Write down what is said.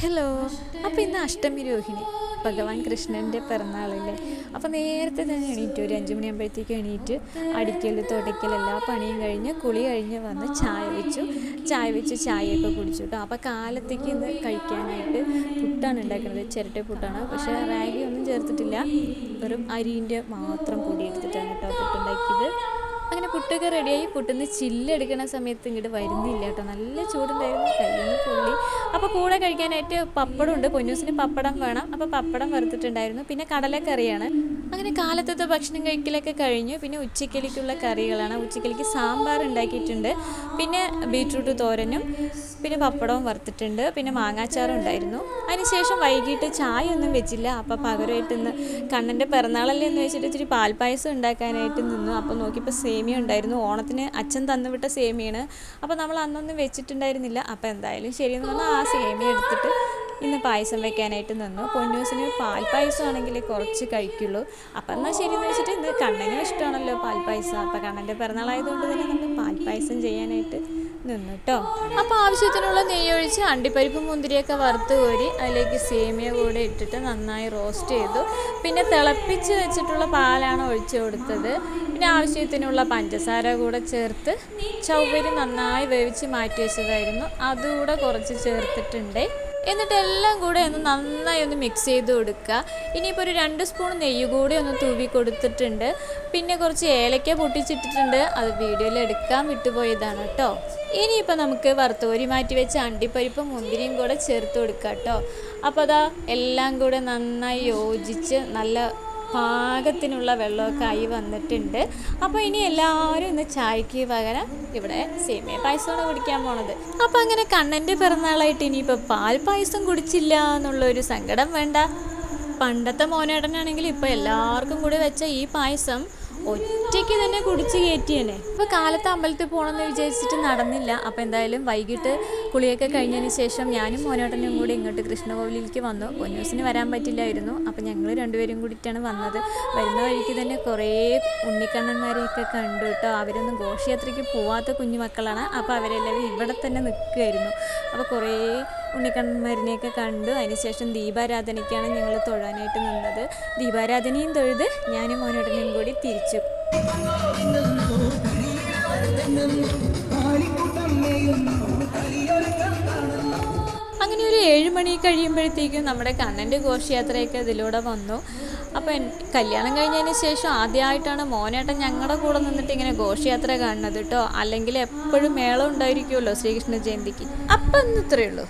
Hello. അപ്പോൾ ഇന്ന് അഷ്ടമി രോഹിണി, ഭഗവാൻ കൃഷ്ണൻ്റെ പിറന്നാളല്ലേ. അപ്പോൾ നേരത്തെ തന്നെ എണീറ്റ്, ഒരു 5 മണിയാകുമ്പോഴത്തേക്കും എണീറ്റ് അടിക്കൽ തുടയ്ക്കൽ എല്ലാ പണിയും കഴിഞ്ഞ് കുളി കഴിഞ്ഞ് വന്ന് ചായ വെച്ച് ചായയൊക്കെ കുടിച്ചു കേട്ടോ. അപ്പോൾ കാലത്തേക്ക് ഇന്ന് കഴിക്കാനായിട്ട് പുട്ടാണ് ഉണ്ടാക്കുന്നത്. ചിരട്ട പുട്ടാണ്, പക്ഷേ റാഗി ഒന്നും ചേർത്തിട്ടില്ല, വെറും അരിൻ്റെ മാത്രം പൊടി എടുത്തിട്ടാണ് കേട്ടോ പുട്ടുണ്ടാക്കിയത്. അങ്ങനെ പുട്ടൊക്കെ റെഡിയായി. പുട്ടിന്ന് ചില്ലെടുക്കുന്ന സമയത്ത് ഇങ്ങോട്ട് വരുന്നില്ല കേട്ടോ, നല്ല ചൂടുണ്ടായിരുന്നു, കയ്യിൽ പൊള്ളി. അപ്പോൾ കൂടെ കഴിക്കാനായിട്ട് പപ്പടം ഉണ്ട്, പൊന്നൂസിന് പപ്പടം വേണം, അപ്പോൾ പപ്പടം വറുത്തിട്ടുണ്ടായിരുന്നു. പിന്നെ കടലക്കറിയാണ്. അങ്ങനെ കാലത്തത്തെ ഭക്ഷണം കഴിക്കലൊക്കെ കഴിഞ്ഞു. പിന്നെ ഉച്ചക്കലിക്കുള്ള കറികളാണ്. ഉച്ചക്കലിക്ക് സാമ്പാർ ഉണ്ടാക്കിയിട്ടുണ്ട്, പിന്നെ ബീട്രൂട്ട് തോരനും, പിന്നെ പപ്പടവും വറുത്തിട്ടുണ്ട്, പിന്നെ മാങ്ങാച്ചാറും ഉണ്ടായിരുന്നു. അതിനുശേഷം വൈകിട്ട് ചായ ഒന്നും വെച്ചില്ല. അപ്പോൾ പകരമായിട്ട് ഇന്ന് കണ്ണൻ്റെ പിറന്നാളല്ലേ എന്ന് വെച്ചിട്ട് ഇച്ചിരി പാൽപ്പായസം ഉണ്ടാക്കാനായിട്ട് നിന്നു. അപ്പോൾ നോക്കിയപ്പോൾ സേമിയ ഉണ്ടായിരുന്നു, ഓണത്തിന് അച്ഛൻ തന്നുവിട്ട സേമിയാണ്. അപ്പോൾ നമ്മൾ അന്നൊന്നും വെച്ചിട്ടുണ്ടായിരുന്നില്ല. അപ്പോൾ എന്തായാലും ശരിയെന്ന് പറഞ്ഞാൽ ആ സേമിയ എടുത്തിട്ട് ഇന്ന് പായസം വെക്കാനായിട്ട് നിന്നു. പൊന്നൂസിന് പാൽപ്പായസം ആണെങ്കിൽ കുറച്ച് കഴിക്കുള്ളൂ. അപ്പം എന്നാൽ ശരിയെന്ന് വെച്ചിട്ട് ഇന്ന് കണ്ണനും ഇഷ്ടമാണല്ലോ പാൽപ്പായസം. അപ്പോൾ കണ്ണൻ്റെ പിറന്നാളായതുകൊണ്ട് തന്നെ നമ്മൾ പാൽപ്പായസം ചെയ്യാനായിട്ട് നിന്നു കേട്ടോ. അപ്പോൾ ആവശ്യത്തിനുള്ള നെയ്യൊഴിച്ച് അണ്ടിപ്പരിപ്പും മുന്തിരിയൊക്കെ വറുത്ത് കോരി അതിലേക്ക് സേമിയ കൂടെ ഇട്ടിട്ട് നന്നായി റോസ്റ്റ് ചെയ്തു. പിന്നെ തിളപ്പിച്ച് വെച്ചിട്ടുള്ള പാലാണ് ഒഴിച്ചു കൊടുത്തത്. പിന്നെ ആവശ്യത്തിനുള്ള പഞ്ചസാര കൂടെ ചേർത്ത് ചവ്വരി നന്നായി വേവിച്ച് മാറ്റി വെച്ചതായിരുന്നു, അതുകൂടെ കുറച്ച് ചേർത്തിട്ടുണ്ട്. എന്നിട്ട് എല്ലാം കൂടെ ഒന്ന് നന്നായി ഒന്ന് മിക്സ് ചെയ്ത് കൊടുക്കുക. ഇനിയിപ്പോൾ ഒരു 2 സ്പൂൺ നെയ്യ് കൂടി ഒന്ന് തൂവി കൊടുത്തിട്ടുണ്ട്. പിന്നെ കുറച്ച് ഏലക്ക പൊട്ടിച്ചിട്ടിട്ടുണ്ട്, അത് വീഡിയോയിൽ എടുക്കാൻ വിട്ടുപോയതാണ് കേട്ടോ. ഇനിയിപ്പോൾ നമുക്ക് വറുത്തോരി മാറ്റി വെച്ച് അണ്ടിപ്പരിപ്പും മുന്തിരിയും കൂടെ ചേർത്ത് കൊടുക്കുക കേട്ടോ. അപ്പോൾ അതാ എല്ലാം കൂടെ നന്നായി യോജിച്ച് നല്ല പാകത്തിനുള്ള വെള്ളമൊക്കെ ആയി വന്നിട്ടുണ്ട്. അപ്പോൾ ഇനി എല്ലാവരും ഇന്ന് ചായക്ക് പകരം ഇവിടെ സേമിയ പായസമാണ് കുടിക്കാൻ പോണത്. അപ്പോൾ അങ്ങനെ കണ്ണൻ്റെ പിറന്നാളായിട്ട് ഇനിയിപ്പോൾ പാൽ പായസം കുടിച്ചില്ല എന്നുള്ളൊരു സങ്കടം വേണ്ട. പണ്ടത്തെ മോനേട്ടനാണെങ്കിൽ ഇപ്പോൾ എല്ലാവർക്കും കൂടി വെച്ച ഈ പായസം ഒറ്റയ്ക്ക് തന്നെ കുടിച്ച് കയറ്റിയനെ. അപ്പോൾ കാലത്ത് അമ്പലത്തിൽ പോകണമെന്ന് വിചാരിച്ചിട്ട് നടന്നില്ല. അപ്പോൾ എന്തായാലും വൈകിട്ട് കുളിയൊക്കെ കഴിഞ്ഞതിന് ശേഷം ഞാനും മോനോട്ടനും കൂടി ഇങ്ങോട്ട് കൃഷ്ണകോവിലേക്ക് വന്നു. പൊന്നൂസിന് വരാൻ പറ്റില്ലായിരുന്നു. അപ്പോൾ ഞങ്ങൾ രണ്ടുപേരും കൂടിയിട്ടാണ് വന്നത്. വരുന്ന വഴിക്ക് തന്നെ കുറേ ഉണ്ണിക്കണ്ണന്മാരെയൊക്കെ കണ്ടു കേട്ടോ. അവരൊന്നും ഘോഷയാത്രയ്ക്ക് പോവാത്ത കുഞ്ഞു മക്കളാണ്. അപ്പോൾ അവരെല്ലാവരും ഇവിടെ തന്നെ നിൽക്കുമായിരുന്നു. അപ്പോൾ കുറേ ഉണ്ണിക്കണ്ണന്മാരിനെയൊക്കെ കണ്ടു. അതിനുശേഷം ദീപാരാധനയ്ക്കാണ് ഞങ്ങൾ തൊഴാനായിട്ട് നിന്നത്. ദീപാരാധനയും തൊഴുത് ഞാനും മോനോട്ടനും കൂടി തിരിച്ചു. അങ്ങനെ ഒരു 7 മണി കഴിയുമ്പോഴത്തേക്കും നമ്മുടെ കണ്ണൻ്റെ ഘോഷയാത്രയൊക്കെ ഇതിലൂടെ വന്നു. അപ്പം കല്യാണം കഴിഞ്ഞതിന് ശേഷം ആദ്യമായിട്ടാണ് മോനേട്ടൻ ഞങ്ങളുടെ കൂടെ നിന്നിട്ട് ഇങ്ങനെ ഘോഷയാത്ര കാണുന്നത് കേട്ടോ. അല്ലെങ്കിൽ എപ്പോഴും മേളം ഉണ്ടായിരിക്കുമല്ലോ ശ്രീകൃഷ്ണ ജയന്തിക്ക്. അപ്പം ഇന്ന് ഇത്രയേ ഉള്ളൂ.